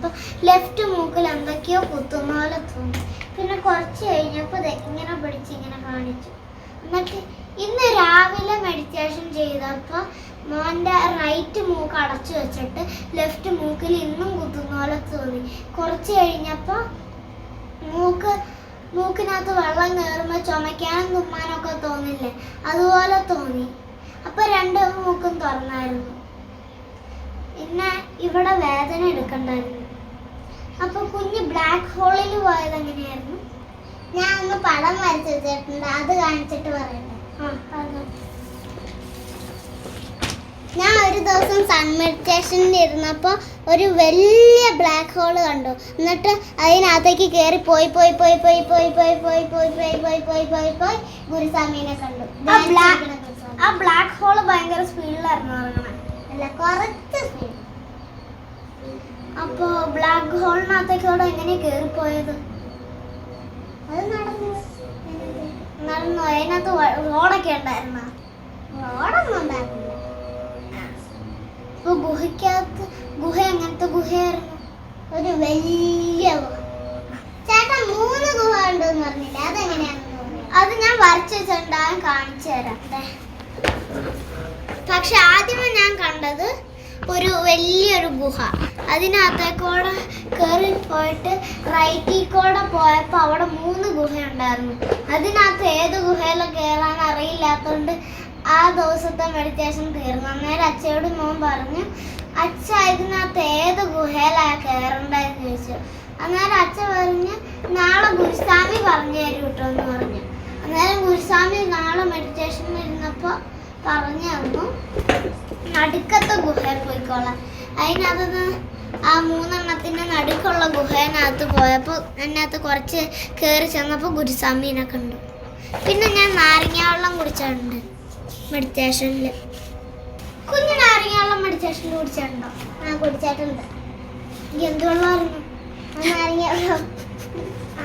ഇരുന്നപ്പോൾ ലെഫ്റ്റ് മൂക്കിൽ എന്തൊക്കെയോ കുത്തുന്ന പോലെ തോന്നി. പിന്നെ കുറച്ച് കഴിഞ്ഞപ്പോൾ ഇങ്ങനെ പിടിച്ച് ഇങ്ങനെ കാണിച്ചു. എന്നിട്ട് ഇന്ന് രാവിലെ മെഡിറ്റേഷൻ ചെയ്തപ്പോൾ മോൻ്റെ റൈറ്റ് മൂക്ക് അടച്ചു വെച്ചിട്ട് ലെഫ്റ്റ് മൂക്കിൽ ഇന്നും കുത്തുന്ന പോലെ തോന്നി. കുറച്ച് കഴിഞ്ഞപ്പോൾ മൂക്കിനകത്ത് വെള്ളം കയറുമ്പോൾ ചുമയ്ക്കാനും തുമ്മാനൊക്കെ തോന്നില്ലേ, അതുപോലെ തോന്നി. അപ്പം രണ്ട് മൂക്കും തുറന്നായിരുന്നു. പിന്നെ ഇവിടെ വേദന എടുക്കണ്ടായിരുന്നു. അപ്പോൾ കുഞ്ഞ് ബ്ലാക്ക് ഹോളിൽ പോയത് എങ്ങനെയായിരുന്നു? ഞാൻ ഒന്ന് പടം വരച്ച് വെച്ചിട്ടുണ്ട്, അത് കാണിച്ചിട്ട് പറയട്ടെ. ഞാൻ ഒരു ദിവസം സൺ മെഡിറ്റേഷനിൽ ഇരുന്നപ്പോൾ ഒരു വലിയ ബ്ലാക്ക് ഹോൾ കണ്ടു. എന്നിട്ട് അതിനകത്തേക്ക് കയറി പോയി പോയി പോയി പോയി പോയി പോയി പോയി പോയി പോയി പോയി പോയി പോയി പോയി ഗുരുസ്വാമീനെ കണ്ടു. ആ ബ്ലാക്ക് ഹോൾ ഭയങ്കര സ്പീഡിലായിരുന്നു ഇറങ്ങണേ. അല്ല, കുറച്ച് സ്പീഡ്. അപ്പോൾ ബ്ലാക്ക് ഹോളിനകത്തേക്കോടെ എങ്ങനെ കയറിപ്പോയത്? അത് നടന്നു. അതിനകത്ത് റോഡൊക്കെ ഉണ്ടായിരുന്ന? റോഡൊന്നും ഉണ്ടായിരുന്നില്ല. ഇപ്പൊ ഗുഹ എങ്ങനത്തെ ഗുഹയായിരുന്നു? ഒരു വലിയ ഗുഹ. ചേട്ടാ 3 ഗുഹ ഉണ്ടെന്ന് പറഞ്ഞില്ല, അതെങ്ങനെയാണെന്ന് പറഞ്ഞു. അത് ഞാൻ വരച്ചു വെച്ചിട്ടുണ്ടാകും, കാണിച്ചു തരാം. പക്ഷെ ആദ്യമേ ഞാൻ കണ്ടത് ഒരു വലിയൊരു ഗുഹ. അതിനകത്തേക്കൂടെ കയറി പോയിട്ട് റൈറ്റിൽ കൂടെ പോയപ്പോൾ അവിടെ 3 ഗുഹ ഉണ്ടായിരുന്നു. അതിനകത്ത് ഏത് ഗുഹയിലും കയറാൻ അറിയില്ലാത്തതുകൊണ്ട് ആ ദിവസത്തെ മെഡിറ്റേഷൻ തീർന്നു. അന്നേരം അച്ഛയോട് മോൻ പറഞ്ഞു, അച്ഛ ഇതിനകത്ത് ഏത് ഗുഹയിലാണ് കയറേണ്ടതെന്ന് ചോദിച്ചു. അന്നേരം അച്ഛ പറഞ്ഞ് നാളെ ഗുരുസ്വാമി പറഞ്ഞു തരും കേട്ടോ എന്ന് പറഞ്ഞു. അന്നേരം ഗുരുസ്വാമി നാളെ മെഡിറ്റേഷനിൽ ഇരുന്നപ്പോൾ പറഞ്ഞു തന്നു, നടുക്കത്തെ ഗുഹയിൽ പോയിക്കോളാം. അതിനകത്ത് ആ 3 എണ്ണത്തിൻ്റെ നടുക്കുള്ള ഗുഹേനകത്ത് പോയപ്പോൾ അതിനകത്ത് കുറച്ച് കയറി ചെന്നപ്പോൾ ഗുരുസ്വാമീനെ കണ്ടു. പിന്നെ ഞാൻ നാരങ്ങ വെള്ളം കുടിച്ചിട്ടുണ്ട് മെഡിറ്റേഷനിൽ. കുഞ്ഞു നാരങ്ങ വെള്ളം മെഡിറ്റേഷനിൽ കുടിച്ചിട്ടുണ്ടോ? ആ, കുടിച്ചിട്ടുണ്ട്. എന്ത് വെള്ളമായിരുന്നു? നാരങ്ങ വെള്ളം. ആ